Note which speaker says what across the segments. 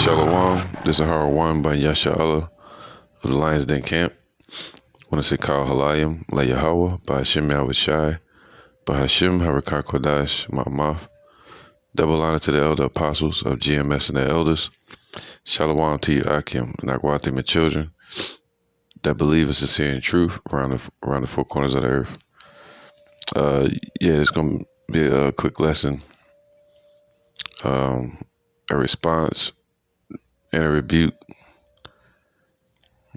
Speaker 1: Shalom, this is Hara One by Yasha Allah of the Lions Den Camp. I want to say Kal Halayim, La Yahweh, by Hashem Yahweh Shai, by Hashem Harakar Kodash, Ma'amaf. Double honor to the elder apostles of GMS and the elders. Shalom to you, Akim, and Akwati, my children, that believe in sincere and truth around the four corners of the earth. It's going to be a quick lesson, a response and a rebuke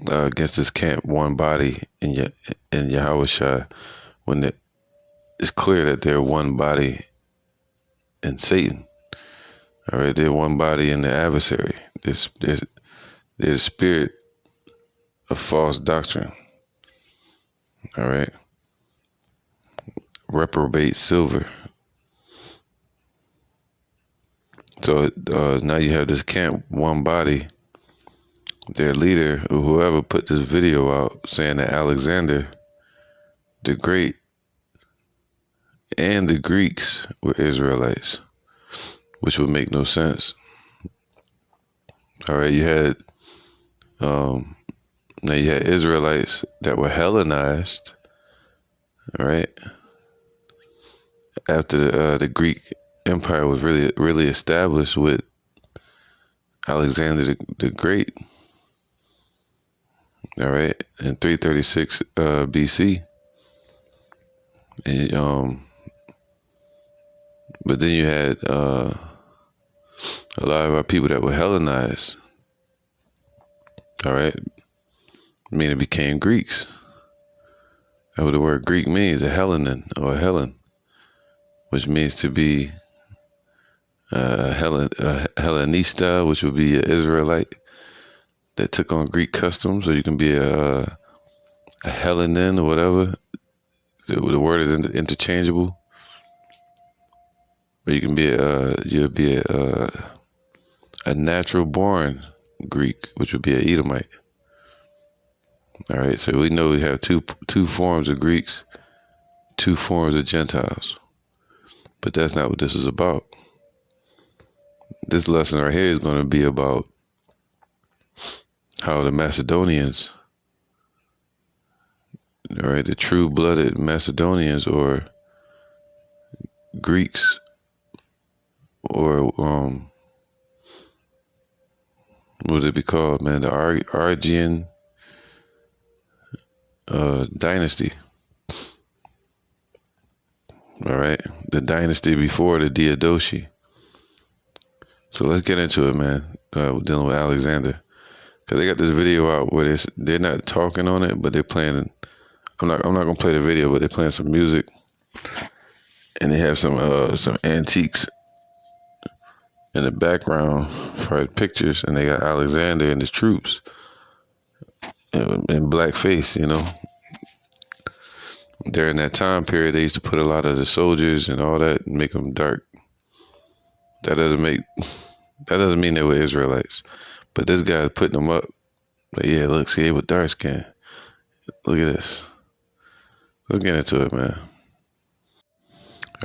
Speaker 1: against this camp, Onebody in Yahweh Shai, when it's clear that they're one body in Satan. All right, they're one body in the adversary. They're the spirit of false doctrine. All right, reprobate silver. So now you have this camp, Onebody. Their leader, or whoever put this video out, saying that Alexander the Great and the Greeks were Israelites, which would make no sense. All right, you had Israelites that were Hellenized, all right, after the Greek Empire was really established with Alexander the Great. All right, in 336 BC, and, but then you had a lot of our people that were Hellenized. All right, meaning became Greeks. That's what the word Greek means, a Hellenin or a Hellen, which means to be a Hellenista, which would be an Israelite that took on Greek customs, or you can be a Hellenin or whatever. The word is interchangeable. Or you can be a natural born Greek, which would be an Edomite. All right, so we know we have two forms of Greeks, two forms of Gentiles, but that's not what this is about. This lesson right here is going to be about how the Macedonians, all right, the true-blooded Macedonians or Greeks, or what would it be called, man? The Argian dynasty. All right, the dynasty before the Diadochi. So let's get into it, man. Dealing with Alexander. Cause they got this video out where they're not talking on it, but they're playing. I'm not gonna play the video, but they're playing some music, and they have some antiques in the background for the pictures, and they got Alexander and his troops in blackface. You know, during that time period, they used to put a lot of the soldiers and all that and make them dark. That doesn't mean they were Israelites. But this guy's putting them up. Like, yeah, look, see, they were dark skin. Look at this. Let's get into it, man.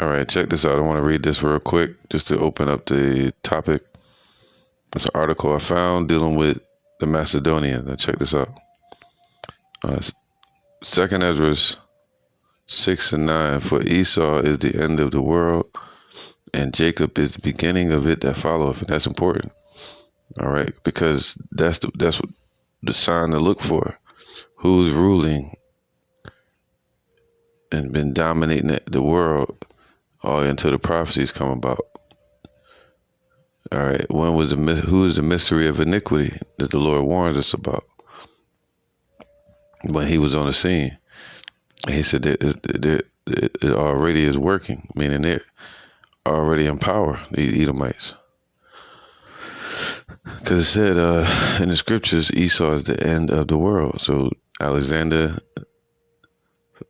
Speaker 1: All right, check this out. I want to read this real quick just to open up the topic. It's an article I found dealing with the Macedonians. Now check this out. 2nd Ezra 6 and 9. For Esau is the end of the world, and Jacob is the beginning of it that followeth. And that's important. All right, because that's what the sign to look for. Who's ruling and been dominating the world all until the prophecies come about. All right, who is the mystery of iniquity that the Lord warns us about? When he was on the scene, he said that it already is working, meaning they're already in power, the Edomites. Because it said in the scriptures, Esau is the end of the world. So Alexander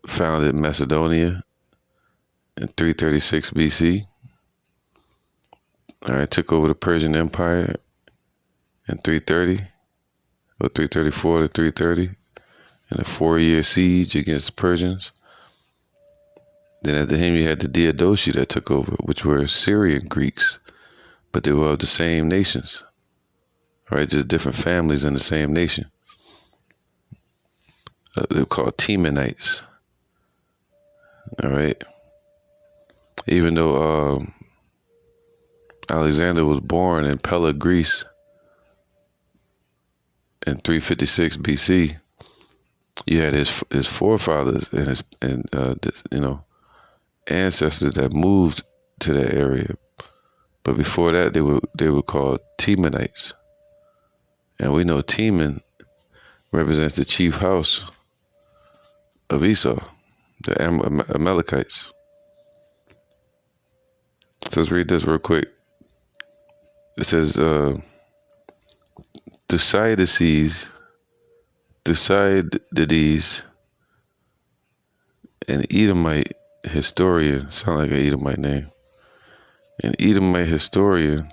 Speaker 1: founded Macedonia in 336 BC. All right, took over the Persian Empire in 330, or 334 to 330, in a 4-year siege against the Persians. Then after him, you had the Diadochi that took over, which were Syrian Greeks, but they were of the same nations. right? Just different families in the same nation. They're called Temanites, all right? Even though Alexander was born in Pella, Greece in 356 BC, you had his forefathers and his ancestors that moved to that area. But before that, they were called Temanites, and we know Teman represents the chief house of Esau, the Amalekites. So let's read this real quick. It says, Thucydides, an Edomite historian, sound like an Edomite name, an Edomite historian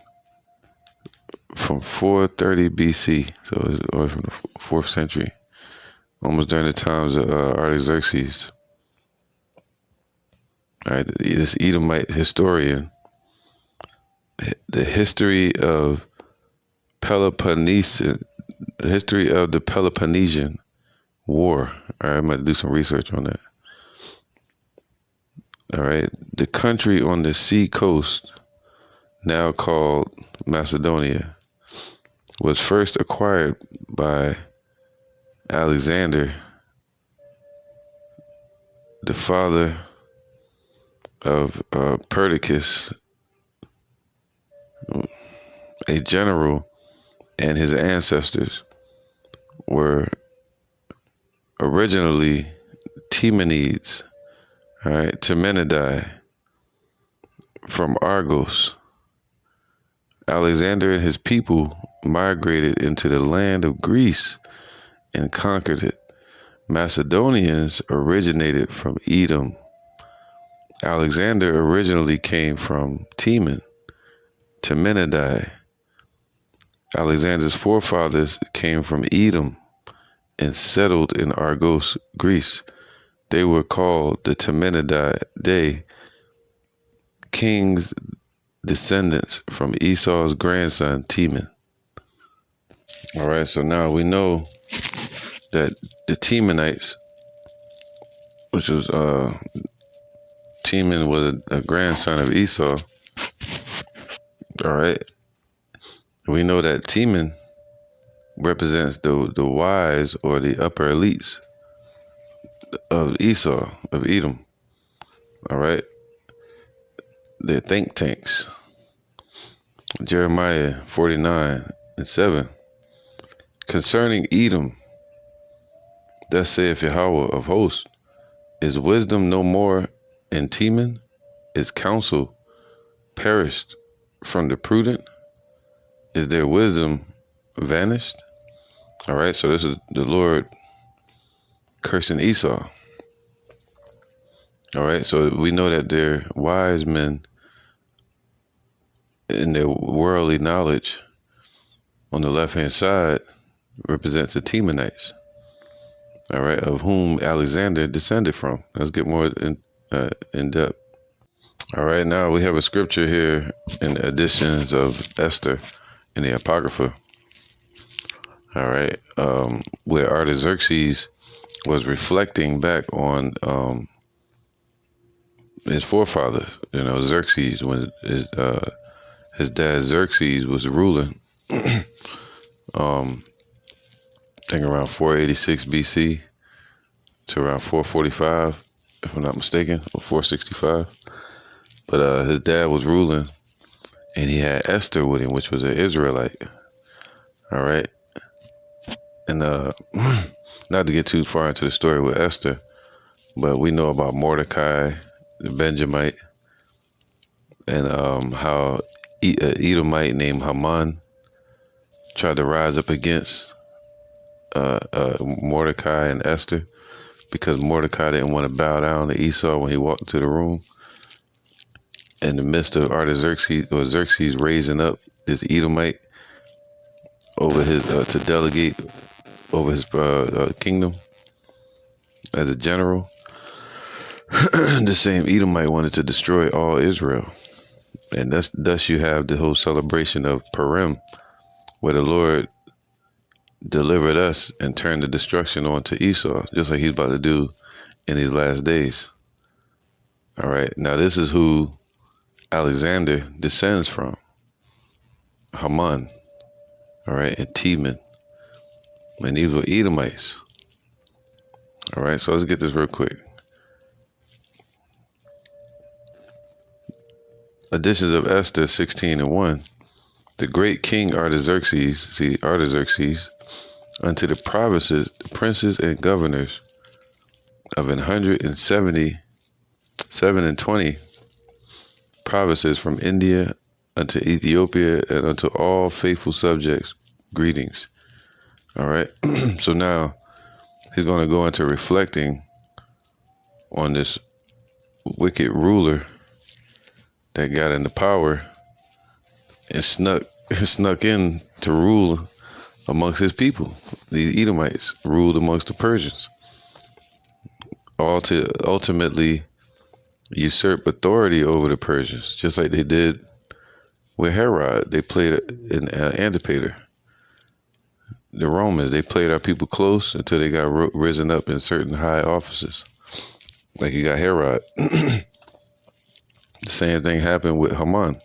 Speaker 1: from 430 BC, so it's from the 4th century, almost during the times of Artaxerxes. All right, this Edomite historian, the history of the history of the Peloponnesian War. All right, I'm going to do some research on that. All right, the country on the sea coast, now called Macedonia, was first acquired by Alexander, the father of Perdiccas, a general, and his ancestors were originally Temanids, all right, Temenidae, from Argos. Alexander and his people migrated into the land of Greece and conquered it. Macedonians originated from Edom. Alexander originally came from Teman, Temenidae. Alexander's forefathers came from Edom and settled in Argos, Greece. They were called the Temenidae, kings' descendants from Esau's grandson, Teman. All right, so now we know that the Temanites, which was Teman was a grandson of Esau. All right, we know that Teman represents the wise or the upper elites of Esau, of Edom. All right, their think tanks. Jeremiah 49:7. Concerning Edom, thus saith Yahweh of hosts, is wisdom no more in Teman? Is counsel perished from the prudent? Is their wisdom vanished? All right, so this is the Lord cursing Esau. All right, so we know that their wise men in their worldly knowledge on the left-hand side represents the Temanites, all right, of whom Alexander descended from. Let's get more in depth. All right, now we have a scripture here in the editions of Esther in the Apocrypha. All right, where Artaxerxes was reflecting back on his forefather, Xerxes, when his dad Xerxes was ruling. I think around 486 BC to around 445, if I'm not mistaken, or 465. But his dad was ruling, and he had Esther with him, which was an Israelite. All right. And not to get too far into the story with Esther, but we know about Mordecai, the Benjamite, and how Edomite named Haman tried to rise up against Mordecai and Esther, because Mordecai didn't want to bow down to Esau when he walked into the room. In the midst of Xerxes raising up this Edomite over his to delegate over his kingdom as a general, the same Edomite wanted to destroy all Israel, and thus you have the whole celebration of Purim, where the Lord delivered us and turned the destruction on to Esau, just like he's about to do in these last days. All right. Now, this is who Alexander descends from. Haman. All right. And Teman. And these were Edomites. All right. So let's get this real quick. Editions of Esther 16:1. The great king Artaxerxes, unto the provinces, the princes and governors of 177 provinces from India unto Ethiopia and unto all faithful subjects, greetings. All right. So now he's going to go into reflecting on this wicked ruler that got into power and snuck in to rule amongst his people. These Edomites ruled amongst the Persians, all to ultimately usurp authority over the Persians, just like they did with Herod. They played an Antipater. The Romans, they played our people close until they got risen up in certain high offices. Like you got Herod. The same thing happened with Haman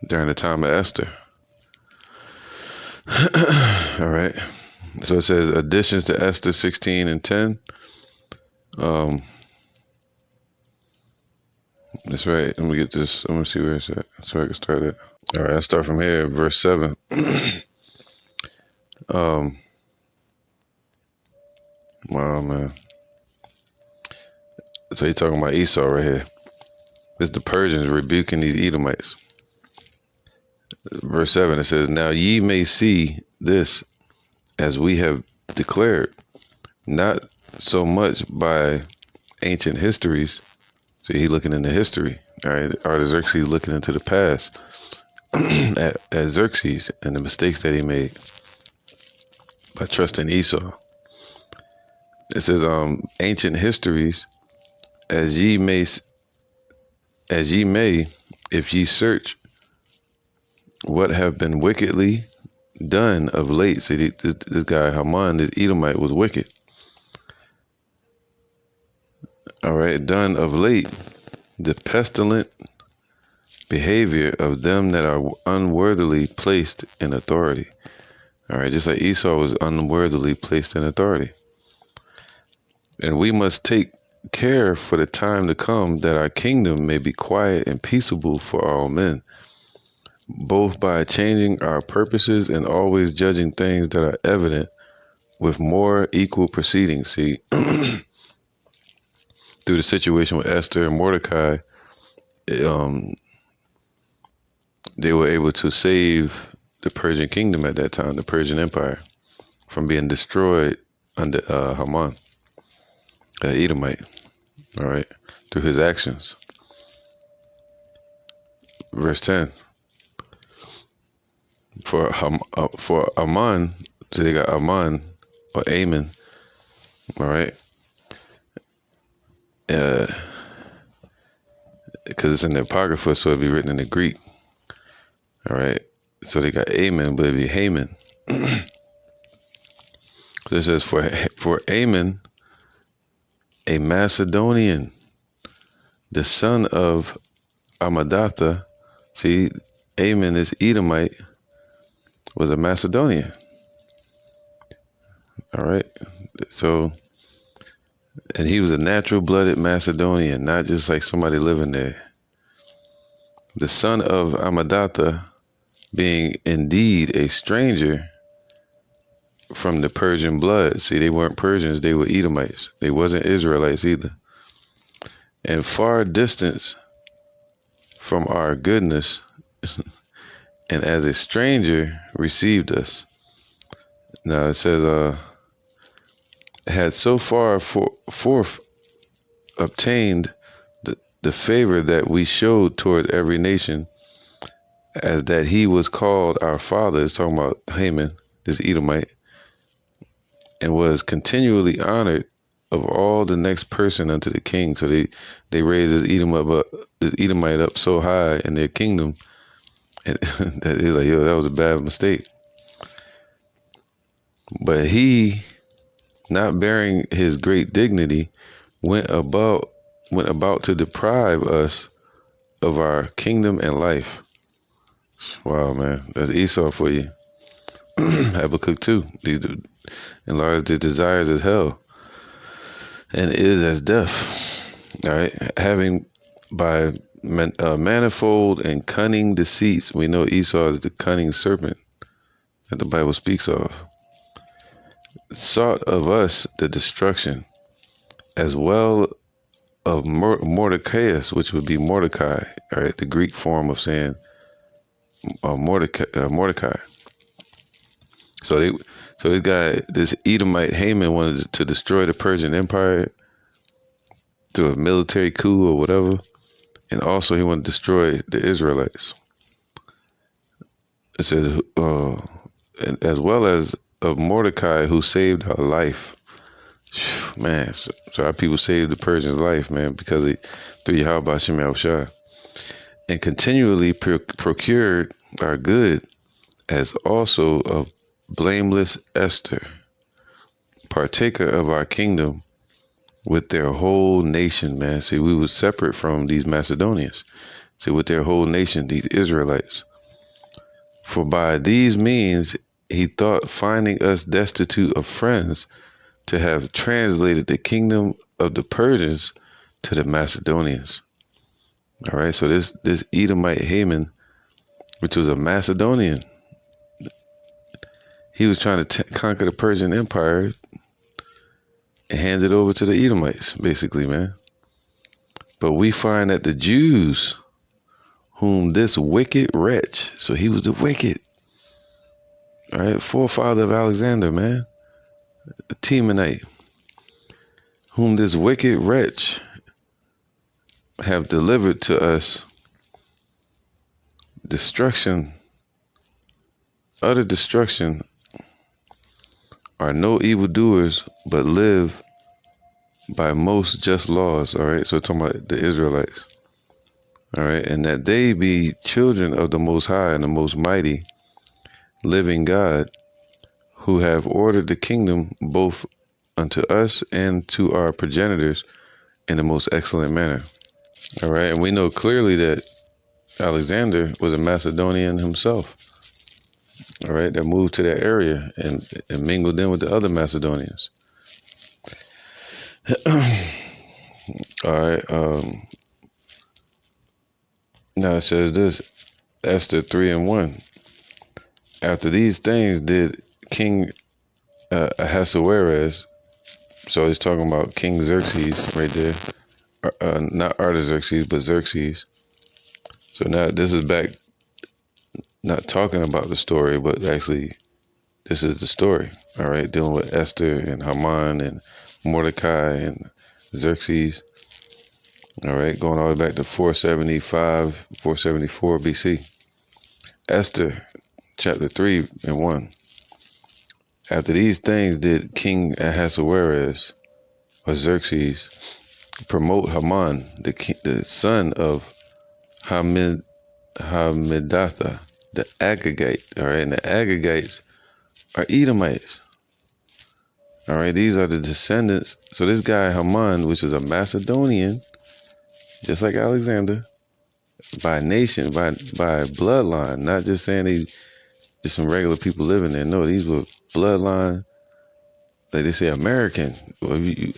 Speaker 1: during the time of Esther. All right. So it says additions to Esther 16:10. That's right. Let me get this. I'm going to see where it's at so I can start it. All right. I'll start from here, verse 7. Wow, man. So you're talking about Esau right here. It's the Persians rebuking these Edomites. Verse 7, it says, now ye may see this as we have declared, not so much by ancient histories. So he's looking into history. All right. Artaxerxes looking into the past at Xerxes and the mistakes that he made by trusting Esau. It says, ancient histories, as ye may, if ye search what have been wickedly done of late. See, this guy Haman, this Edomite, was wicked. All right, done of late, the pestilent behavior of them that are unworthily placed in authority. All right, just like Esau was unworthily placed in authority. And we must take care for the time to come that our kingdom may be quiet and peaceable for all men, both by changing our purposes and always judging things that are evident with more equal proceedings. See, through the situation with Esther and Mordecai, they were able to save the Persian kingdom at that time, the Persian Empire, from being destroyed under Haman, Edomite, all right, through his actions. Verse 10. For Ammon, so they got Ammon or Ammon, all right, because it's in the Apocrypha, so it'd be written in the Greek, all right. So they got Ammon, but it'd be Haman. So it says, for Ammon, a Macedonian, the son of Amadatha. See, Ammon, this Edomite, was a Macedonian. All right. So, and he was a natural-blooded Macedonian, not just like somebody living there. The son of Amadatha, being indeed a stranger from the Persian blood. See, they weren't Persians, they were Edomites. They wasn't Israelites either. And far distance from our goodness, and as a stranger received us. Now it says, had so far forth obtained the favor that we showed toward every nation, as that he was called our father. It's talking about Haman, this Edomite, and was continually honored of all the next person unto the king. So they raised this Edomite up so high in their kingdom And that is like, yo, that was a bad mistake. But he, not bearing his great dignity, went about to deprive us of our kingdom and life. Wow, man, that's Esau for you. Habakkuk 2. Enlarge the desires as hell, and is as death. All right, having by manifold and cunning deceits. We know Esau is the cunning serpent that the Bible speaks of. Sought of us the destruction, as well of Mordecaius, which would be Mordecai. All right, the Greek form of saying Mordecai. So this Edomite Haman wanted to destroy the Persian Empire through a military coup or whatever, and also he wanted to destroy the Israelites. It says, as well as of Mordecai, who saved our life. Man, so our people saved the Persian's life, man, because through Yahweh Shem Shah, and continually procured our good, as also of blameless Esther, partaker of our kingdom with their whole nation, man. See, we were separate from these Macedonians. See, with their whole nation, these Israelites. For by these means he thought, finding us destitute of friends, to have translated the kingdom of the Persians to the Macedonians. All right, so this Edomite Haman, which was a Macedonian, he was trying to conquer the Persian Empire and hand it over to the Edomites, basically, man. But we find that the Jews, whom this wicked wretch, so he was the wicked, all right, forefather of Alexander, man, the Temanite, whom this wicked wretch have delivered to us destruction, utter destruction, are no evildoers, but live by most just laws. All right, so we're talking about the Israelites. All right, and that they be children of the Most High and the Most Mighty, living God, who have ordered the kingdom both unto us and to our progenitors in the most excellent manner. All right, and we know clearly that Alexander was a Macedonian himself. All right, that moved to that area and mingled in with the other Macedonians. All right, now it says this, Esther 3:1. After these things did King Ahasuerus, so he's talking about King Xerxes right there, not Artaxerxes, but Xerxes. So now this is back, not talking about the story, but actually this is the story, all right, dealing with Esther and Haman and Mordecai and Xerxes, all right, going all the way back to 475, 474 BC. Esther, chapter 3:1. After these things did King Ahasuerus, or Xerxes, promote Haman, the son of Hammedatha, the Agagite, all right, and the Agagites are Edomites. All right, these are the descendants. So this guy Haman, which is a Macedonian, just like Alexander, by nation, by bloodline, not just saying they just some regular people living there. No, these were bloodline, like they say, American. Well, you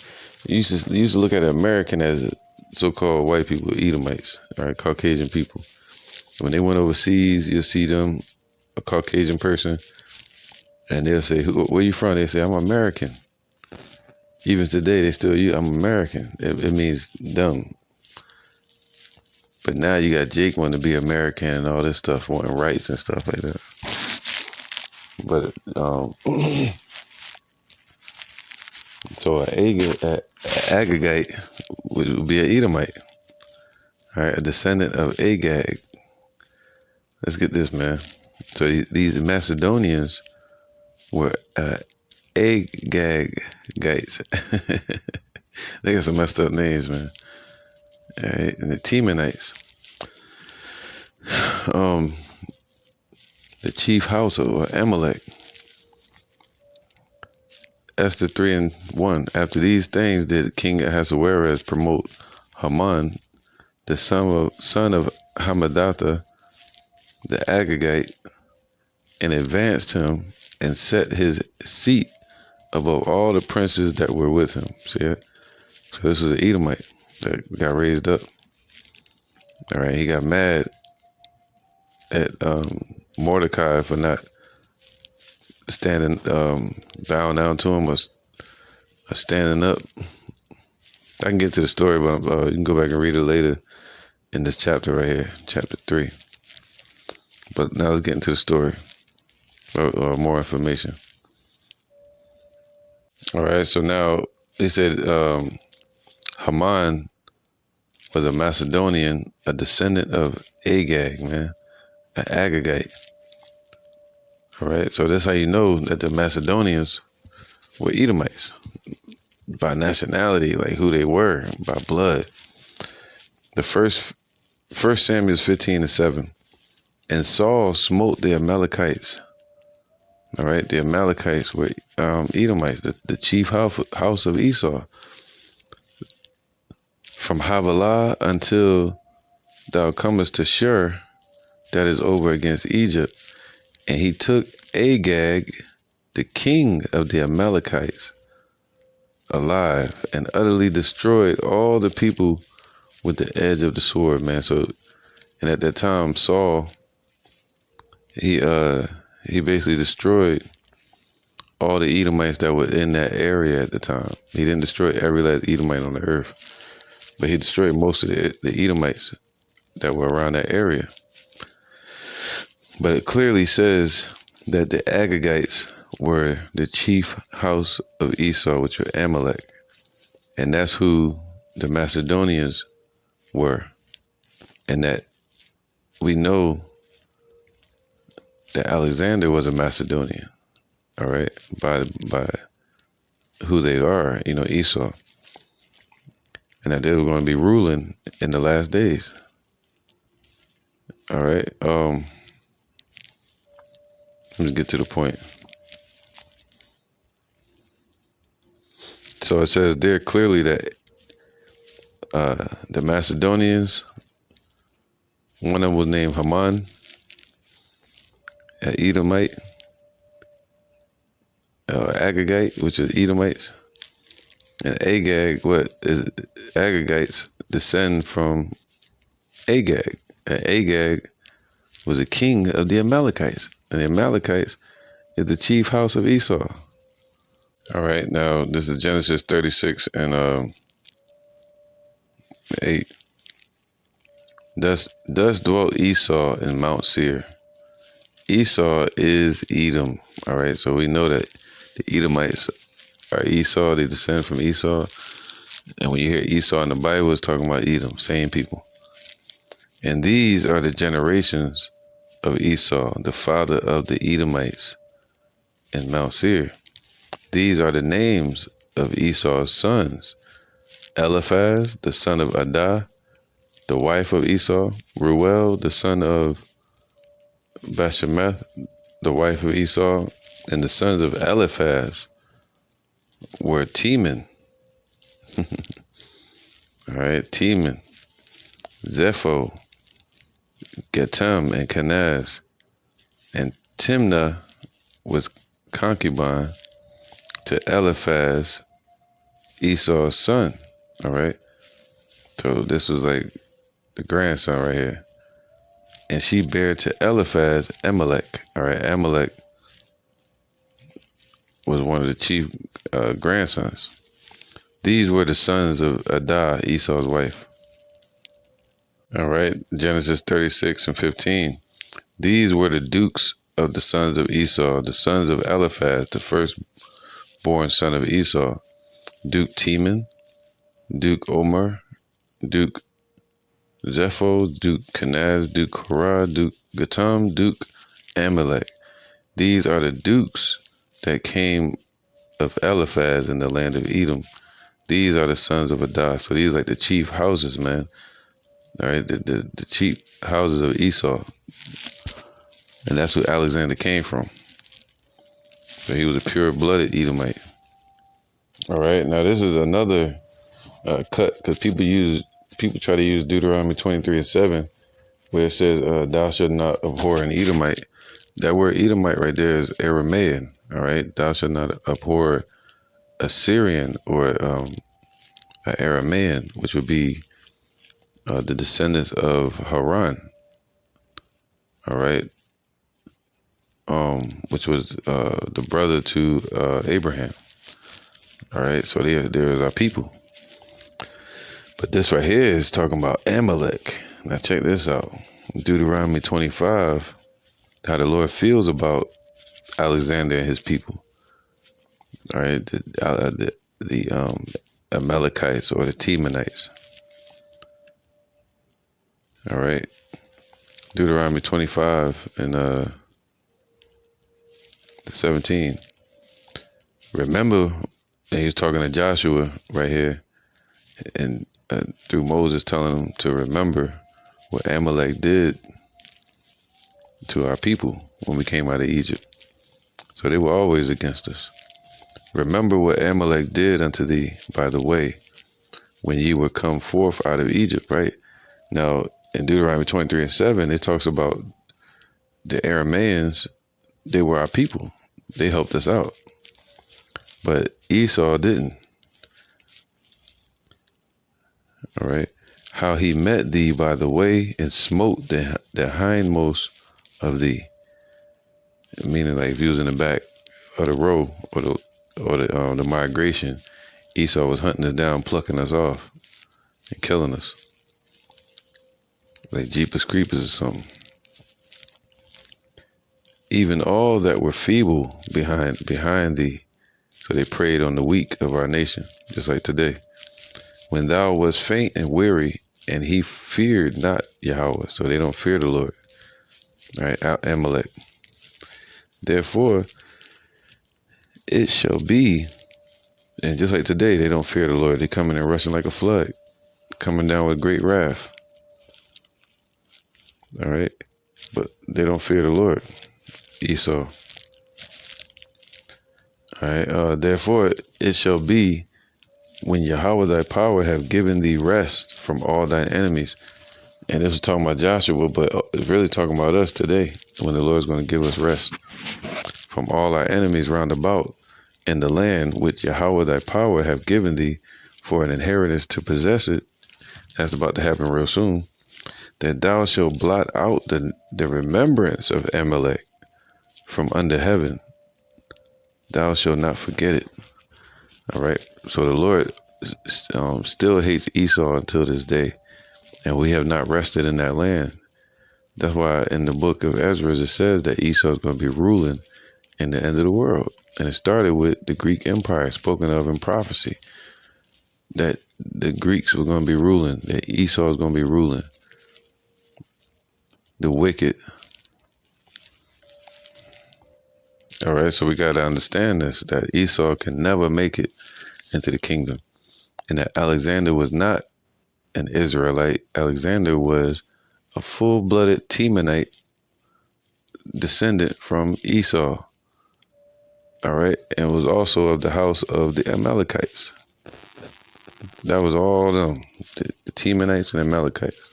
Speaker 1: used to look at American as so-called white people, Edomites, all right, Caucasian people. When they went overseas, you'll see them, a Caucasian person, and they'll say, where you from? They say, I'm American. Even today, they still use, I'm American. It means them. But now you got Jake wanting to be American and all this stuff, wanting rights and stuff like that. But, so an Agagite would be an Edomite. All right, a descendant of Agag. Let's get this, man. So these Macedonians were Agagites. They got some messed up names, man. All right, and the Temanites. the chief house of Amalek. Esther 3:1. After these things did King Ahasuerus promote Haman, the son of Hammedatha, the Agagite, and advanced him and set his seat above all the princes that were with him. See it? So this was an Edomite that got raised up. All right, he got mad at Mordecai for not standing, bowing down to him or standing up. I can get to the story, but you can go back and read it later in this chapter right here, chapter 3. But now let's get into the story, or more information. All right, so now he said Haman was a Macedonian, a descendant of Agag, man, an Agagite. All right, so that's how you know that the Macedonians were Edomites, by nationality, like who they were, by blood. The first Samuel 15:7. And Saul smote the Amalekites. All right, the Amalekites were Edomites, the chief house of Esau. From Havilah until thou comest to Shur, that is over against Egypt. And he took Agag, the king of the Amalekites, alive, and utterly destroyed all the people with the edge of the sword, man. So, and at that time, Saul, he basically destroyed all the Edomites that were in that area at the time. He didn't destroy every last Edomite on the earth, but he destroyed most of the Edomites that were around that area. But it clearly says that the Agagites were the chief house of Esau, which were Amalek. And that's who the Macedonians were. And that we know that Alexander was a Macedonian, all right, by who they are, Esau. And that they were going to be ruling in the last days. All right. Let me get to the point. So it says there clearly that the Macedonians, one of them was named Haman, an Edomite, Agagite, which is Edomites, and Agag, Agagites descend from Agag. And Agag was a king of the Amalekites, and the Amalekites is the chief house of Esau. All right, now this is Genesis 36 and 8. Thus dwelt Esau in Mount Seir. Esau is Edom. All right, so we know that the Edomites are Esau. They descend from Esau. And when you hear Esau in the Bible, it's talking about Edom, same people. And these are the generations of Esau, the father of the Edomites in Mount Seir. These are the names of Esau's sons: Eliphaz, the son of Adah, the wife of Esau; Reuel, the son of Bashemeth, the wife of Esau. And the sons of Eliphaz were Teman. All right, Teman, Zepho, Getam, and Kenaz. And Timnah was concubine to Eliphaz, Esau's son. All right, so this was like the grandson right here. And she bare to Eliphaz Amalek. All right, Amalek was one of the chief grandsons. These were the sons of Adah, Esau's wife. All right, Genesis 36:15. These were the dukes of the sons of Esau, the sons of Eliphaz, the firstborn son of Esau: Duke Teman, Duke Omer, Duke Zepho, Duke Kenaz, Duke Korah, Duke Gatam, Duke Amalek. These are the dukes that came of Eliphaz in the land of Edom. These are the sons of Adah. So these are like the chief houses, man. All right, the chief houses of Esau. And that's who Alexander came from. So he was a pure-blooded Edomite. All right, now this is another cut, because people try to use Deuteronomy 23:7, where it says, "Thou shalt not abhor an Edomite." That word Edomite right there is Aramaean. All right, thou shalt not abhor a Syrian or an Aramaean, which would be the descendants of Haran. All right, which was the brother to Abraham. All right, so there is our people. But this right here is talking about Amalek. Now check this out. Deuteronomy 25, how the Lord feels about Alexander and his people. All right, the Amalekites or the Temanites. All right, Deuteronomy 25 and 17. Remember, and he was talking to Joshua right here, and through Moses telling him to remember what Amalek did to our people when we came out of Egypt. So they were always against us. Remember what Amalek did unto thee by the way, when ye were come forth out of Egypt, right? Now, in Deuteronomy 23:7, it talks about the Aramaeans. They were our people. They helped us out. But Esau didn't. All right. How he met thee by the way and smote the hindmost of thee. Meaning, like, if he was in the back of the row or the migration, Esau was hunting us down, plucking us off, and killing us. Like Jeepers Creepers or something. Even all that were feeble behind thee, so they preyed on the weak of our nation, just like today. When thou wast faint and weary, and he feared not Yahweh, so they don't fear the Lord. All right, Amalek. Therefore, it shall be, and just like today, they don't fear the Lord. They come in and rushing like a flood, coming down with great wrath. All right, but they don't fear the Lord. Esau. All right. Therefore, it shall be when Yahweh thy power have given thee rest from all thine enemies. And this was talking about Joshua, but it's really talking about us today, when the Lord's going to give us rest from all our enemies round about in the land which Yahweh thy power have given thee for an inheritance to possess it. That's about to happen real soon. That thou shalt blot out the remembrance of Amalek from under heaven. Thou shalt not forget it. All right. So the Lord still hates Esau until this day, and we have not rested in that land. That's why in the book of Ezra it says that Esau is going to be ruling in the end of the world. And it started with the Greek Empire, spoken of in prophecy, that the Greeks were going to be ruling, that Esau is going to be ruling. The wicked. All right, so we got to understand this, that Esau can never make it into the kingdom. And that Alexander was not an Israelite. Alexander was a full-blooded Temanite descendant from Esau. All right, and was also of the house of the Amalekites. That was all them, the Temanites and Amalekites.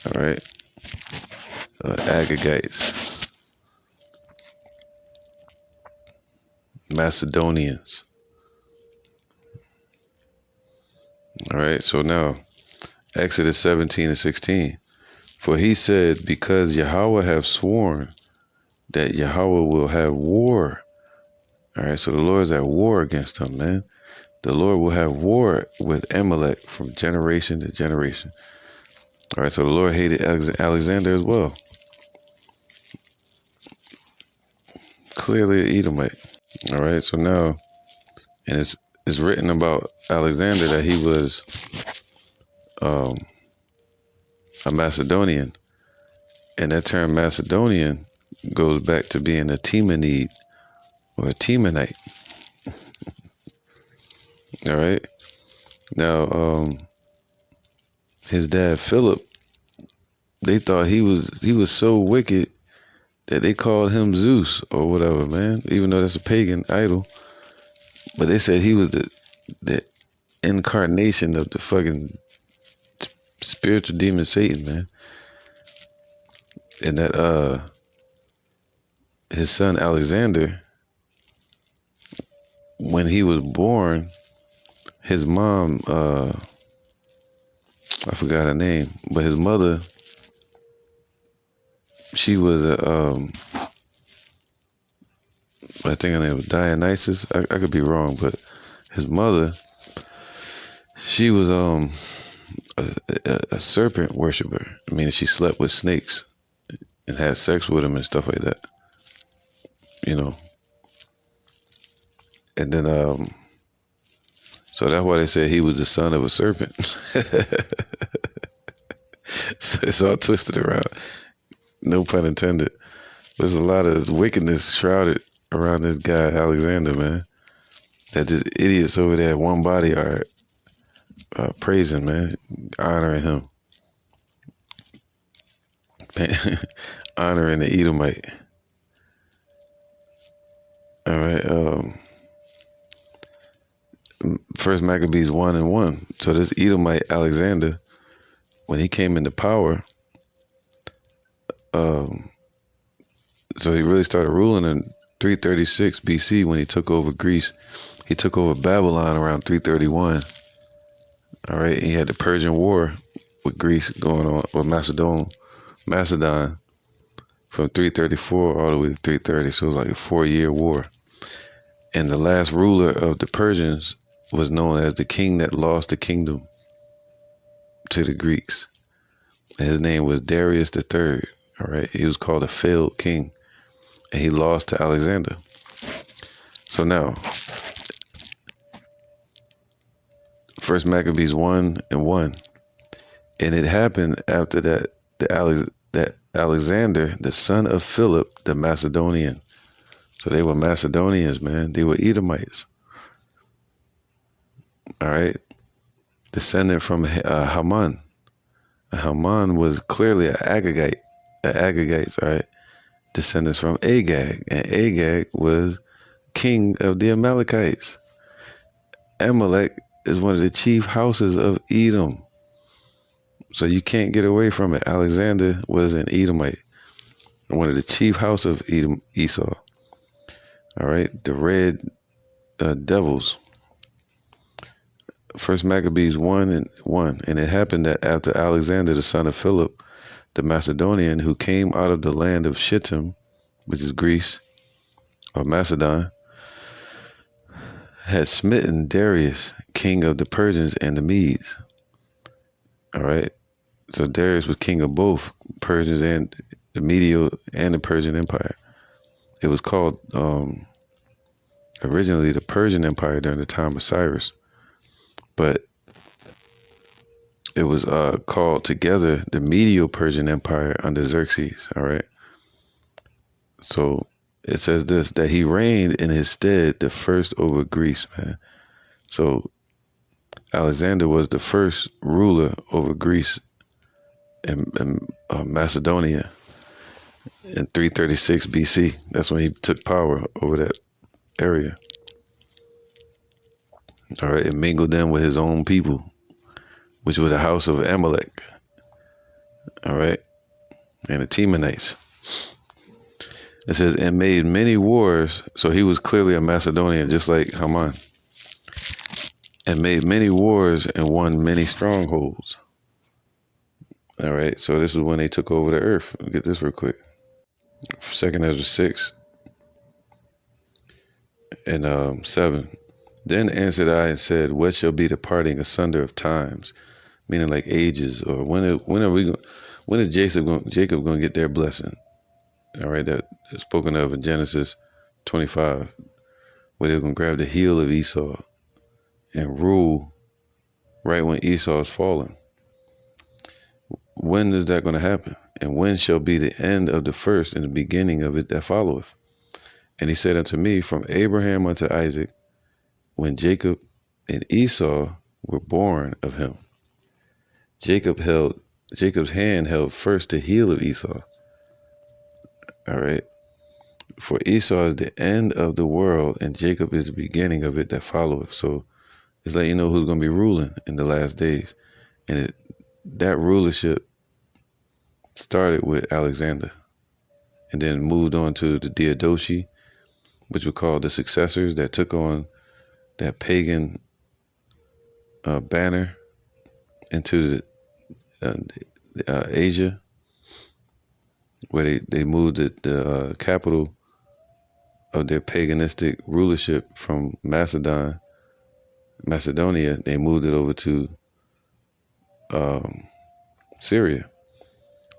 Speaker 1: All right, Agagites, Macedonians. All right, so now Exodus 17:16. For he said, because Yahweh have sworn that Yahweh will have war. All right, so the Lord is at war against them, man. The Lord will have war with Amalek from generation to generation. All right, so the Lord hated Alexander as well. Clearly an Edomite. All right, so now, and it's written about Alexander that he was a Macedonian. And that term Macedonian goes back to being a Temanite or a Temanite. All right. Now, his dad, Philip, they thought he was so wicked that they called him Zeus or whatever, man. Even though that's a pagan idol, but they said he was the incarnation of the fucking spiritual demon Satan, man. And that his son Alexander, when he was born, his mom, I forgot her name, but his mother, she was I think her name was Dionysus. I could be wrong, but his mother, she was a serpent worshiper. I mean, she slept with snakes and had sex with them and stuff like that. You know, and then so that's why they said he was the son of a serpent. So it's all twisted around. No pun intended. There's a lot of wickedness shrouded around this guy Alexander, man. That these idiots over there at Onebody are praising, man, honoring him, honoring the Edomite. All right. First Maccabees 1:1. So this Edomite Alexander, when he came into power, so he really started ruling in 336 BC when he took over Greece. He took over Babylon around 331. All right, and he had the Persian War with Greece going on, or Macedon from 334 all the way to 330. So it was like a 4-year war. And the last ruler of the Persians was known as the king that lost the kingdom to the Greeks. And his name was Darius III. All right, he was called a failed king, and he lost to Alexander. So now, First Maccabees 1:1, and it happened after that that Alexander, the son of Philip the Macedonian. So they were Macedonians, man. They were Edomites. All right, descendant from Haman. Haman was clearly an Agagite. The Agagites, all right, descendants from Agag, and Agag was king of the Amalekites. Amalek is one of the chief houses of Edom. So you can't get away from it. Alexander was an Edomite, one of the chief house of Edom, Esau. All right, the red devils. First Maccabees 1:1, and it happened that after Alexander, the son of Philip, the Macedonian, who came out of the land of Shittim, which is Greece or Macedon, had smitten Darius, king of the Persians and the Medes. All right, so Darius was king of both Persians and the Medio and the Persian Empire. It was called originally the Persian Empire during the time of Cyrus, but it was called together the Medio-Persian Empire under Xerxes. All right, so it says this, that he reigned in his stead the first over Greece, man. So Alexander was the first ruler over Greece and Macedonia in 336 BC. That's when he took power over that area. All right, and mingled them with his own people, which was the house of Amalek. All right, and the Temanites. It says, and made many wars. So he was clearly a Macedonian, just like Haman. And made many wars and won many strongholds. All right, so this is when they took over the earth. We'll get this real quick. 2nd Ezra 6 and 7. Then answered I and said, what shall be the parting asunder of times? Meaning like ages, or when is Jacob going to get their blessing? All right, that is spoken of in Genesis 25, where they're going to grab the heel of Esau and rule right when Esau is falling. When is that going to happen? And when shall be the end of the first and the beginning of it that followeth? And he said unto me, from Abraham unto Isaac, when Jacob and Esau were born of him. Jacob held Jacob's hand held first the heel of Esau. All right. For Esau is the end of the world, and Jacob is the beginning of it that followeth. So it's letting you know who's going to be ruling in the last days. And that rulership started with Alexander and then moved on to the Diadochi, which were called the successors that took on that pagan banner into Asia, where they moved the capital of their paganistic rulership from Macedonia. They moved it over to Syria,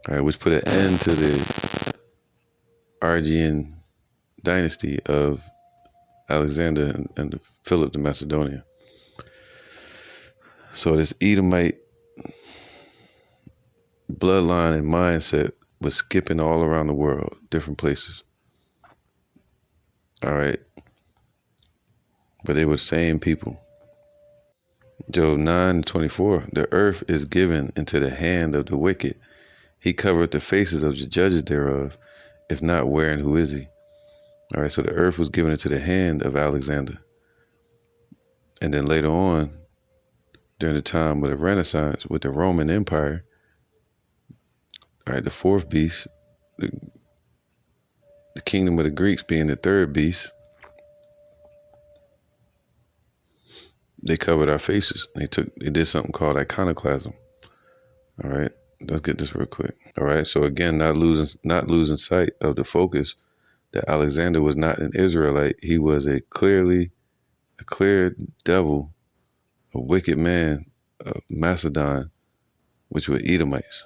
Speaker 1: all right, which put an end to the Argean dynasty of Alexander and Philip the Macedonian. So this Edomite bloodline and mindset was skipping all around the world, different places. All right. But they were the same people. Job 9:24, the earth is given into the hand of the wicked. He covered the faces of the judges thereof. If not, where and who is he? All right, so the earth was given into the hand of Alexander. And then later on, during the time of the Renaissance with the Roman Empire, all right, the fourth beast, the kingdom of the Greeks being the third beast, they covered our faces. They did something called iconoclasm. All right, let's get this real quick. All right, so again, not losing sight of the focus that Alexander was not an Israelite. He was a clear devil, a wicked man of Macedon, which were Edomites,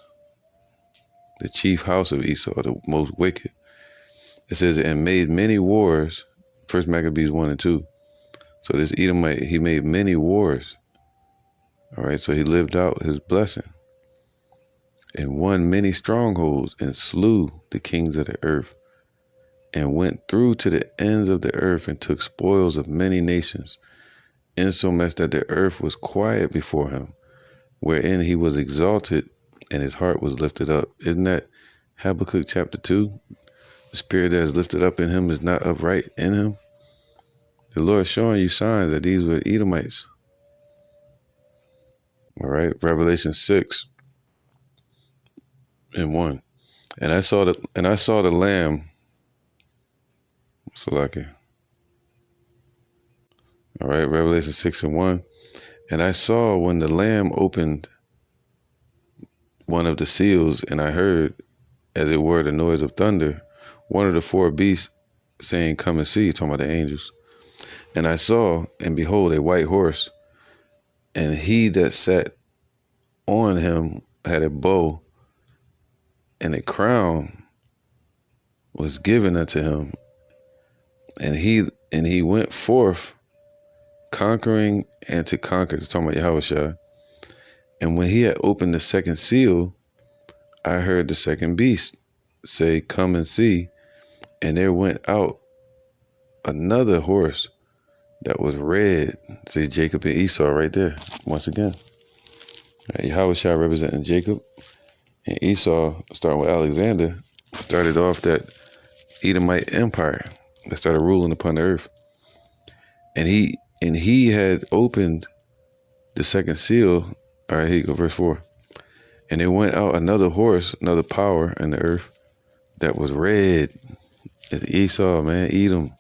Speaker 1: the chief house of Esau, the most wicked. It says, and made many wars, First Maccabees 1 and 2. So this Edomite, he made many wars. All right, so he lived out his blessing and won many strongholds and slew the kings of the earth and went through to the ends of the earth and took spoils of many nations, insomuch that the earth was quiet before him, wherein he was exalted and his heart was lifted up. Isn't that Habakkuk chapter 2? The spirit that is lifted up in him is not upright in him. The Lord is showing you signs that these were Edomites. All right, Revelation 6 and 1. And I saw the Lamb. Salaki. All right, Revelation 6 and 1. And I saw when the Lamb opened one of the seals, and I heard, as it were, the noise of thunder, one of the four beasts saying, come and see, talking about the angels. And I saw, and behold, a white horse, and he that sat on him had a bow, and a crown was given unto him. And he went forth conquering and to conquer. It's talking about Yahushua. And when he had opened the second seal, I heard the second beast say, come and see. And there went out another horse that was red. See Jacob and Esau right there, once again. Right, Yahushua representing Jacob, and Esau, starting with Alexander, started off that Edomite empire that started ruling upon the earth. And he had opened the second seal. All right, here you go, verse 4. And there went out another horse, another power in the earth that was red. It's Esau, man, Edom,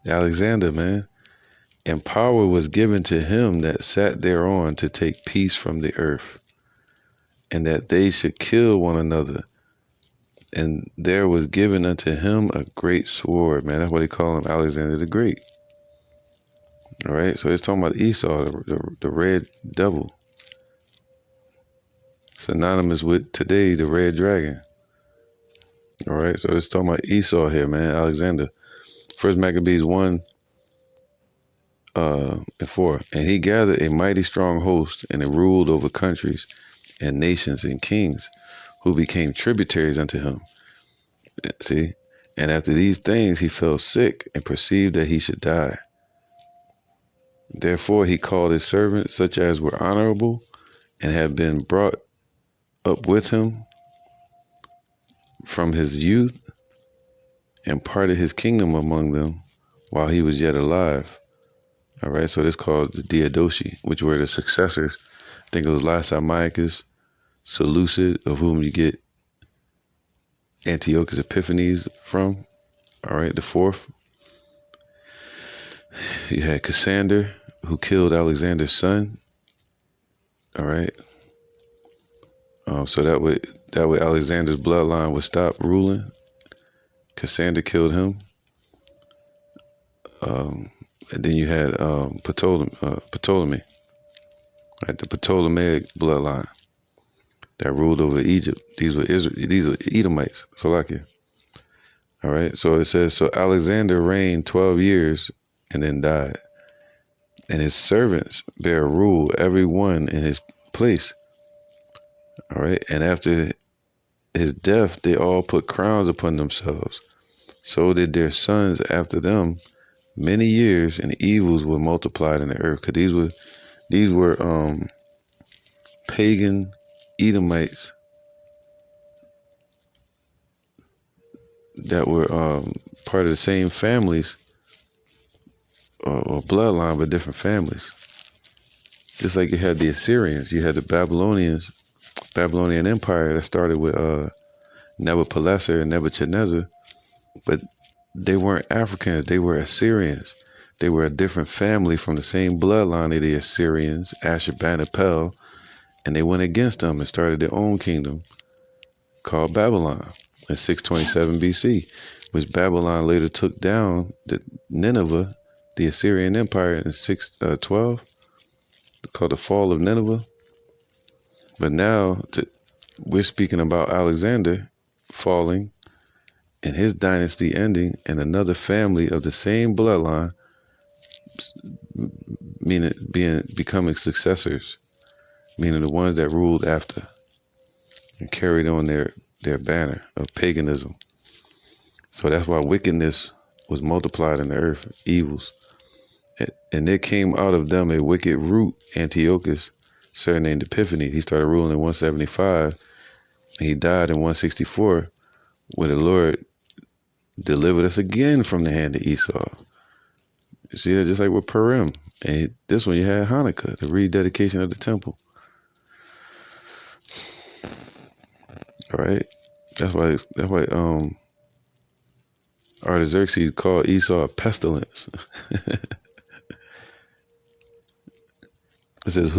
Speaker 1: Alexander, man. And power was given to him that sat thereon to take peace from the earth, and that they should kill one another. And there was given unto him a great sword, man. That's why they call him Alexander the Great. All right, so it's talking about Esau, the red devil. Synonymous with today, the red dragon. All right, so it's talking about Esau here, man, Alexander. First Maccabees 1 and 4. And he gathered a mighty strong host, and it ruled over countries and nations and kings, who became tributaries unto him. See? And after these things he fell sick and perceived that he should die. Therefore he called his servants, such as were honorable, and had been brought up with him from his youth and parted his kingdom among them while he was yet alive. All right, so this called the Diadochi, which were the successors. I think it was Lysimachus, Seleucid, of whom you get Antiochus Epiphanes from. All right, the fourth. You had Cassander, who killed Alexander's son. All right. So that way Alexander's bloodline would stop ruling. Cassander killed him. And then you had Ptolemy, right? The Ptolemaic bloodline that ruled over Egypt. These were Edomites, Salakia. All right. So it says, so Alexander reigned 12 years and then died. And his servants bare rule, every one in his place. All right. And after his death, they all put crowns upon themselves. So did their sons after them many years, and evils were multiplied in the earth. Because these were pagan Edomites that were part of the same families or bloodline, but different families. Just like you had the Assyrians, you had the Babylonian Empire that started with Nebuchadnezzar and Nebuchadnezzar, but they weren't Africans, they were Assyrians. They were a different family from the same bloodline of the Assyrians, Ashurbanipal, and they went against them and started their own kingdom called Babylon in 627 BC, which Babylon later took down Nineveh, the Assyrian Empire, in 612, called the Fall of Nineveh. But now we're speaking about Alexander falling and his dynasty ending, and another family of the same bloodline becoming successors, meaning the ones that ruled after and carried on their banner of paganism. So that's why wickedness was multiplied in the earth, evils. And there came out of them a wicked root, Antiochus, surnamed Epiphanes. He started ruling in 175, and he died in 164, where the Lord delivered us again from the hand of Esau. You see that, just like with Purim. And this one you had Hanukkah, the rededication of the temple. All right, that's why Artaxerxes called Esau a pestilence. It says,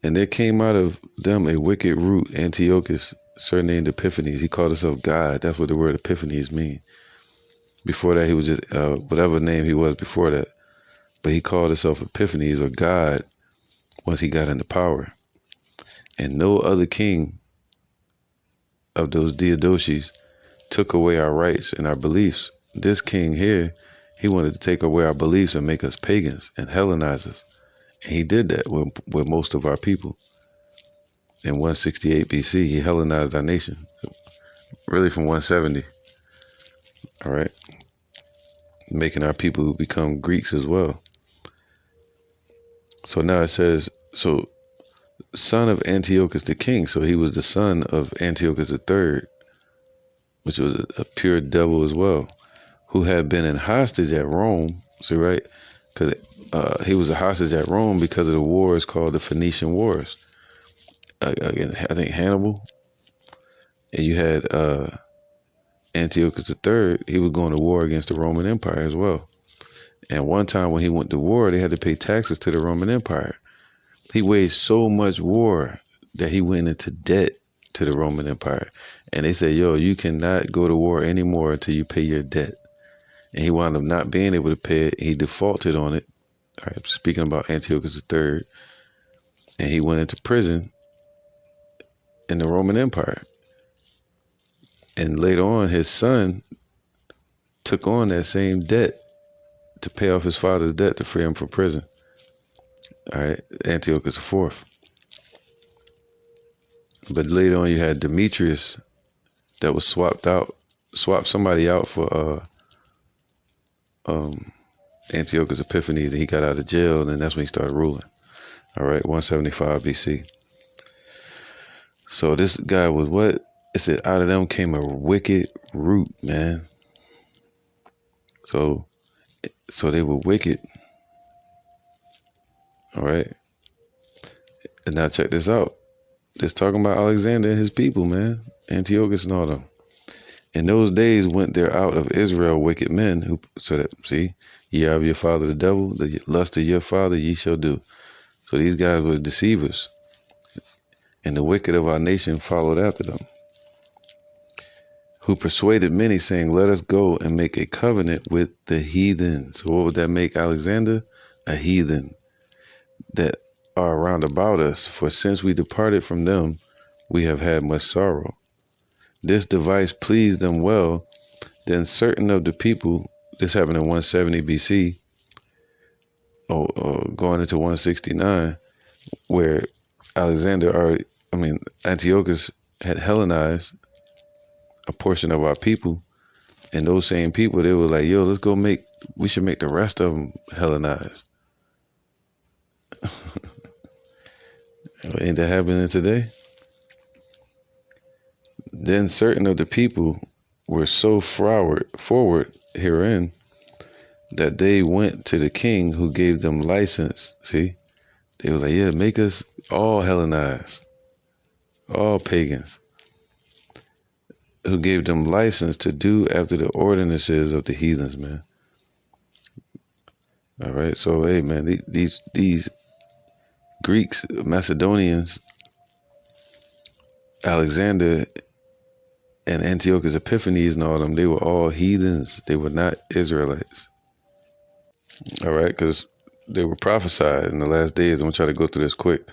Speaker 1: and there came out of them a wicked root, Antiochus, surnamed Epiphanes. He called himself God. That's what the word Epiphanes means. Before that, he was just whatever name he was before that. But he called himself Epiphanes, or God, once he got into power. And no other king of those Diadoches took away our rights and our beliefs. This king here, he wanted to take away our beliefs and make us pagans and Hellenize us. And he did that with most of our people. In 168 BC, he Hellenized our nation. Really from 170. All right. Making our people become Greeks as well. So now it says, so son of Antiochus the king. So he was the son of Antiochus III, which was a pure devil as well, who had been in hostage at Rome. See, right? Because he was a hostage at Rome because of the wars called the Phoenician Wars. Again, I think Hannibal. And you had Antiochus III. He was going to war against the Roman Empire as well. And one time when he went to war, they had to pay taxes to the Roman Empire. He waged so much war that he went into debt to the Roman Empire. And they said, yo, you cannot go to war anymore until you pay your debt. And he wound up not being able to pay it. He defaulted on it. All right, speaking about Antiochus III. And he went into prison in the Roman Empire. And later on, his son took on that same debt to pay off his father's debt to free him from prison. All right, Antiochus IV. But later on, you had Demetrius that was swapped somebody out for Antiochus Epiphanes, and he got out of jail, and that's when he started ruling. All right, 175 BC. So this guy was what? It said out of them came a wicked root, man. So they were wicked. All right. And now check this out. It's talking about Alexander and his people, man. Antiochus and all them. In those days went there out of Israel wicked men who, so that, see, ye are of your father the devil, the lust of your father ye shall do. So these guys were deceivers. And the wicked of our nation followed after them, who persuaded many, saying, let us go and make a covenant with the heathen. So what would that make Alexander? A heathen that are round about us. For since we departed from them, we have had much sorrow. This device pleased them well. Then certain of the people, this happened in 170 BC, going into 169, where Antiochus had Hellenized a portion of our people. And those same people, they were like, yo, we should make the rest of them Hellenized. Ain't that happening today? Then certain of the people were so forward herein that they went to the king who gave them license. See, they were like, yeah, make us all Hellenized, all pagans, who gave them license to do after the ordinances of the heathens, man. All right, so hey, man, these Greeks, Macedonians, Alexander, and Antiochus Epiphanes and all them, they were all heathens. They were not Israelites. All right, because they were prophesied in the last days. I'm going to try to go through this quick.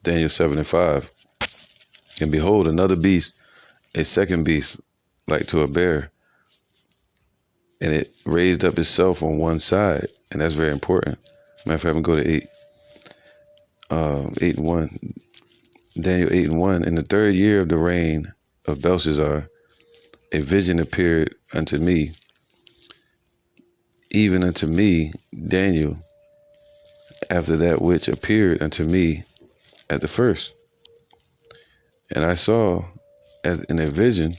Speaker 1: Daniel 7 and 5. And behold, another beast, a second beast, like to a bear. And it raised up itself on one side. And that's very important. Matter of fact, I'm going to go to 8 and 1. Daniel 8 and 1. In the third year of the reign of Belshazzar, a vision appeared unto me, even unto me, Daniel, after that which appeared unto me at the first. And I saw, as in a vision,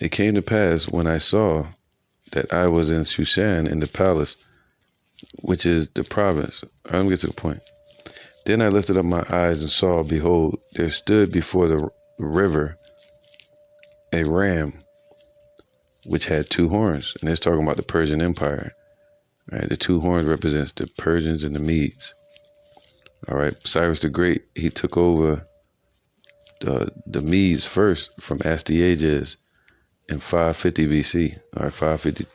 Speaker 1: it came to pass when I saw that I was in Shushan in the palace, which is the province. I'm going to get to the point. Then I lifted up my eyes and saw, behold, there stood before the river a ram, which had two horns. And it's talking about the Persian Empire. Right? The two horns represents the Persians and the Medes. All right. Cyrus the Great, he took over the Medes first from Astyages in 550 BC. All right, 550.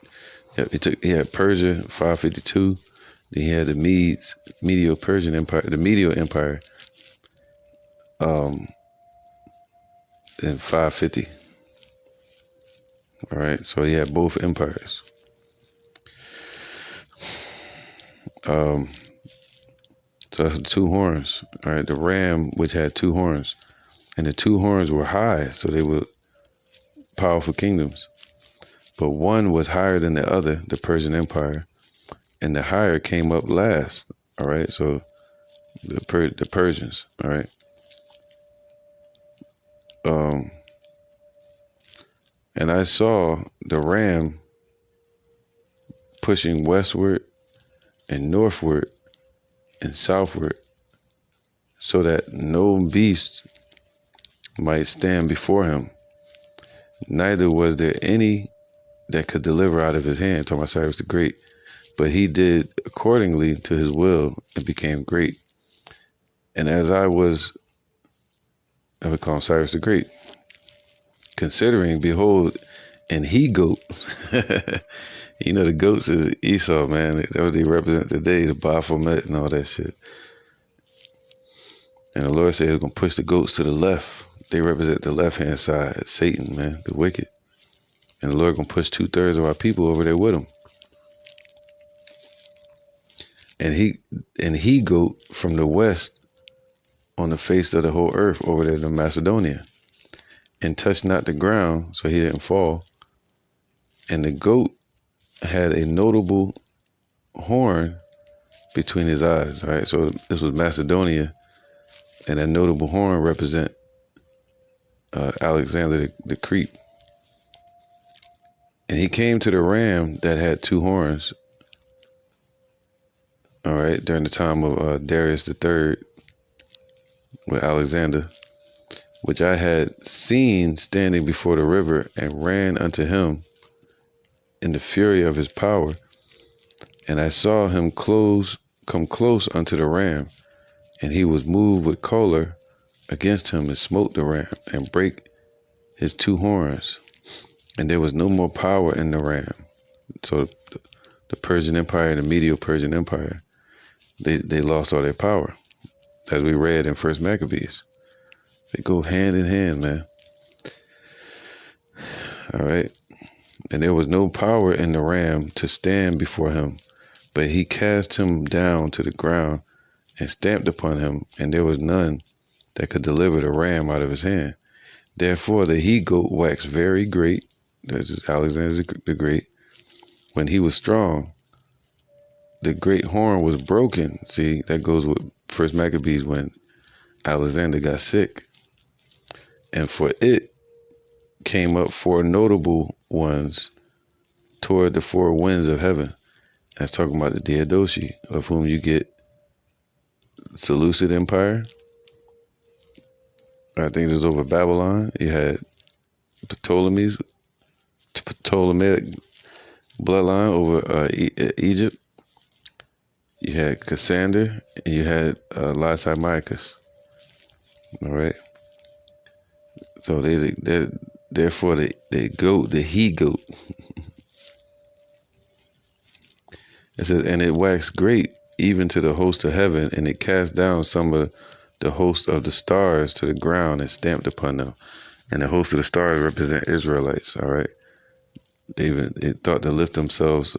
Speaker 1: Yep, he had Persia 552. Then he had the Medes, Medio-Persian Empire, the Medial Empire, in 550. All right, so he had both empires. So the two horns. All right, the ram which had two horns, and the two horns were high, so they were powerful kingdoms. But one was higher than the other, the Persian Empire, and the higher came up last. All right, so the Persians. All right. And I saw the ram pushing westward and northward and southward, so that no beast might stand before him. Neither was there any that could deliver out of his hand, talking about Cyrus the Great. But he did accordingly to his will and became great. And as I would call him Cyrus the Great, considering, behold, an he-goat. You know, the goats is Esau, man. That's what they represent today, the Baphomet and all that shit. And the Lord said he's going to push the goats to the left. They represent the left-hand side, Satan, man, the wicked. And the Lord going to push 2/3 of our people over there with him. And he goat from the west on the face of the whole earth over there to Macedonia, and touched not the ground, so he didn't fall. And the goat had a notable horn between his eyes. All right, so this was Macedonia, and that notable horn represent Alexander the Creep. And he came to the ram that had two horns, all right, during the time of Darius III with Alexander, which I had seen standing before the river, and ran unto him in the fury of his power. And I saw him come close unto the ram, and he was moved with choler against him, and smote the ram, and brake his two horns. And there was no more power in the ram. So the Persian Empire and the Medo-Persian Empire, they lost all their power, as we read in First Maccabees. They go hand in hand, man. All right. And there was no power in the ram to stand before him, but he cast him down to the ground and stamped upon him, and there was none that could deliver the ram out of his hand. Therefore the he-goat waxed very great, that's Alexander the Great. When he was strong, the great horn was broken. See, that goes with First Maccabees when Alexander got sick. And for it came up four notable ones toward the four winds of heaven. That's talking about the Diadochi, of whom you get Seleucid Empire. I think it was over Babylon. You had Ptolemaic bloodline over Egypt. You had Cassander, and you had Lysimachus. All right. So therefore the goat, the he-goat. It says, and it waxed great even to the host of heaven, and it cast down some of the host of the stars to the ground and stamped upon them. And the host of the stars represent Israelites, all right? They thought to lift themselves,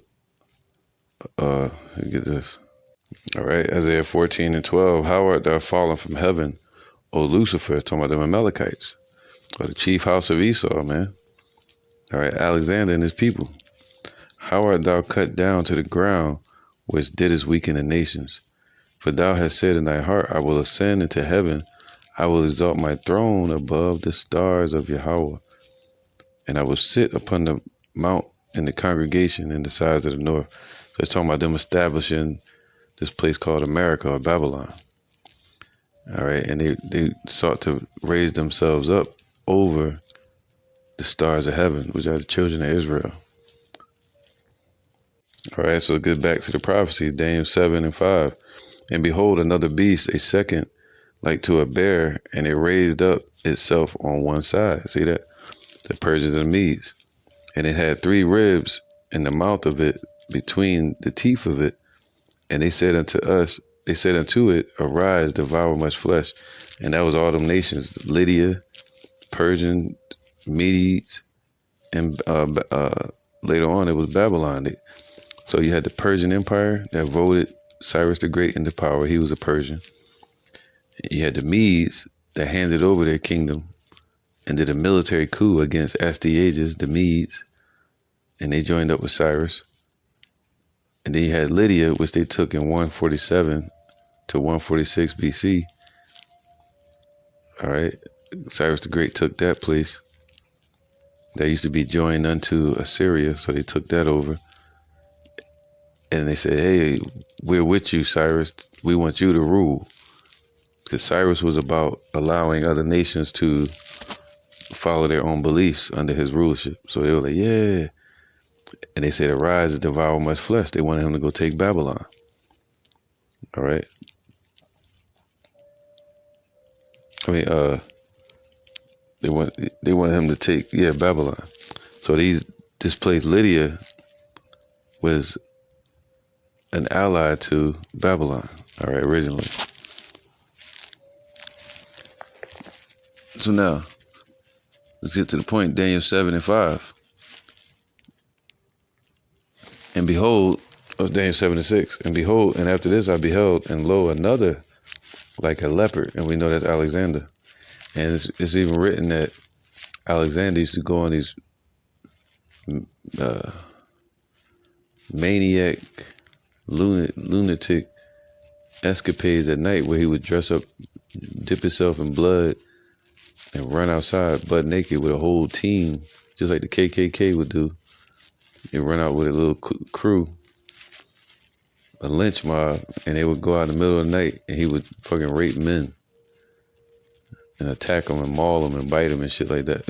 Speaker 1: get this. All right, Isaiah 14:12, how art thou fallen from heaven, O Lucifer, talking about the Amalekites, or the chief house of Esau, man. All right, Alexander and his people. How art thou cut down to the ground, which didst weaken the nations? For thou hast said in thy heart, I will ascend into heaven, I will exalt my throne above the stars of Yahweh, and I will sit upon the mount in the congregation in the sides of the north. So it's talking about them establishing this place called America or Babylon. All right, and they sought to raise themselves up over the stars of heaven, which are the children of Israel. All right, so get back to the prophecy, Daniel 7:5. And behold, another beast, a second, like to a bear, and it raised up itself on one side. See that? The Persians and Medes. And it had three ribs in the mouth of it, between the teeth of it. And they said unto it, arise, devour much flesh. And that was all them nations, Lydia, Persian, Medes, and later on it was Babylon. So you had the Persian Empire that voted Cyrus the Great into power. He was a Persian. You had the Medes that handed over their kingdom and did a military coup against Astyages, the Medes, and they joined up with Cyrus. And then you had Lydia, which they took in 147 to 146 BC. All right. Cyrus the Great took that place. That used to be joined unto Assyria, so they took that over. And they said, hey, we're with you, Cyrus. We want you to rule. Because Cyrus was about allowing other nations to follow their own beliefs under his rulership. So they were like, yeah. And they said, arise and devour much flesh. They wanted him to go take Babylon. All right. I mean, they wanted him to take, Babylon. So this place, Lydia, was an ally to Babylon, all right, originally. So now, let's get to the point, Daniel 7:5. And behold, Daniel 7:6. And behold, and after this I beheld, and lo, another like a leopard. And we know that's Alexander. And it's even written that Alexander used to go on these maniac, lunatic escapades at night where he would dress up, dip himself in blood, and run outside butt naked with a whole team, just like the KKK would do. They run out with a little crew, a lynch mob, and they would go out in the middle of the night, and he would fucking rape men and attack them and maul them and bite them and shit like that.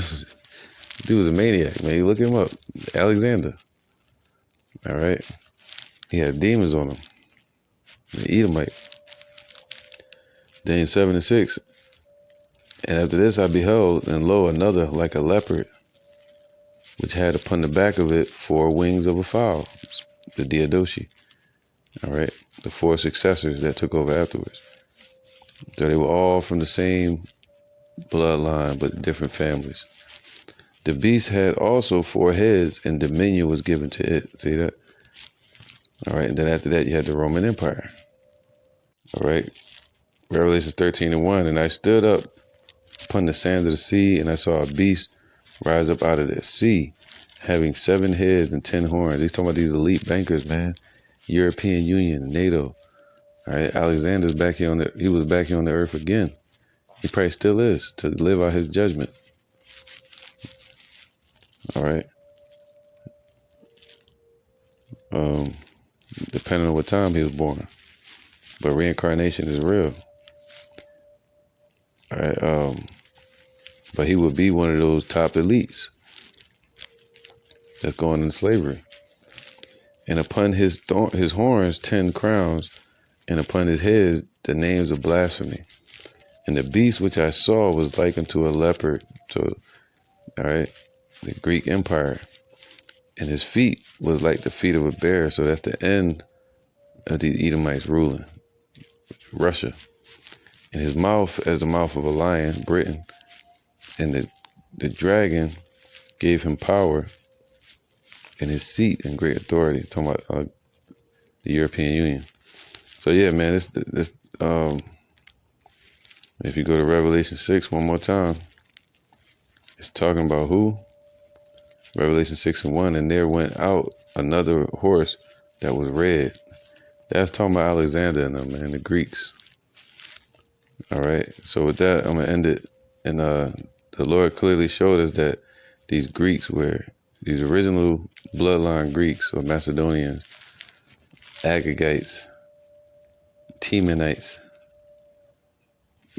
Speaker 1: Dude was a maniac, man. You look him up, Alexander. All right, he had demons on him. The Edomite. Daniel 7 and 6. And after this I beheld, and lo, another like a leopard, which had upon the back of it 4 wings of a fowl, the Diadoshi. All right, the 4 successors that took over afterwards. So they were all from the same bloodline, but different families. The beast had also 4 heads, and dominion was given to it. See that? All right, and then after that you had the Roman Empire. All right, Revelation 13 and 1. And I stood up upon the sands of the sea, and I saw a beast rise up out of the sea, having 7 heads and 10 horns. He's talking about these elite bankers, man. European Union, NATO. All right, Alexander's back here he was back here on the earth again. He probably still is, to live out his judgment. All right. Depending on what time he was born. But reincarnation is real. All right. But he would be one of those top elites that's going into slavery. And upon his horns 10 crowns, and upon his head the names of blasphemy. And the beast which I saw was like unto a leopard. So, all right, the Greek Empire. And his feet was like the feet of a bear. So that's the end of the Edomites ruling Russia. And his mouth as the mouth of a lion, Britain. And the dragon gave him power and his seat and great authority. Talking about the European Union. So yeah, man, this if you go to Revelation 6 one more time, it's talking about who? Revelation 6 and 1, and there went out another horse that was red. That's talking about Alexander and them, man, the Greeks. All right, so with that, I'm gonna end it. And the Lord clearly showed us that these Greeks were these original bloodline Greeks or Macedonians, Agagites, Temanites,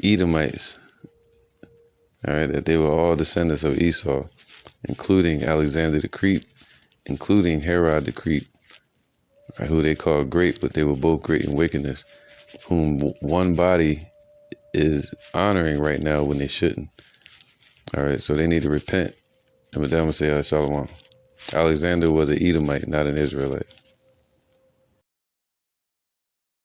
Speaker 1: Edomites. All right, that they were all descendants of Esau, including Alexander the Crete, including Herod the Crete, right, who they called great, but they were both great in wickedness, whom one body is honoring right now when they shouldn't. All right, so they need to repent. And with that, I'm going to say, Shalom. Alexander was an Edomite, not an Israelite.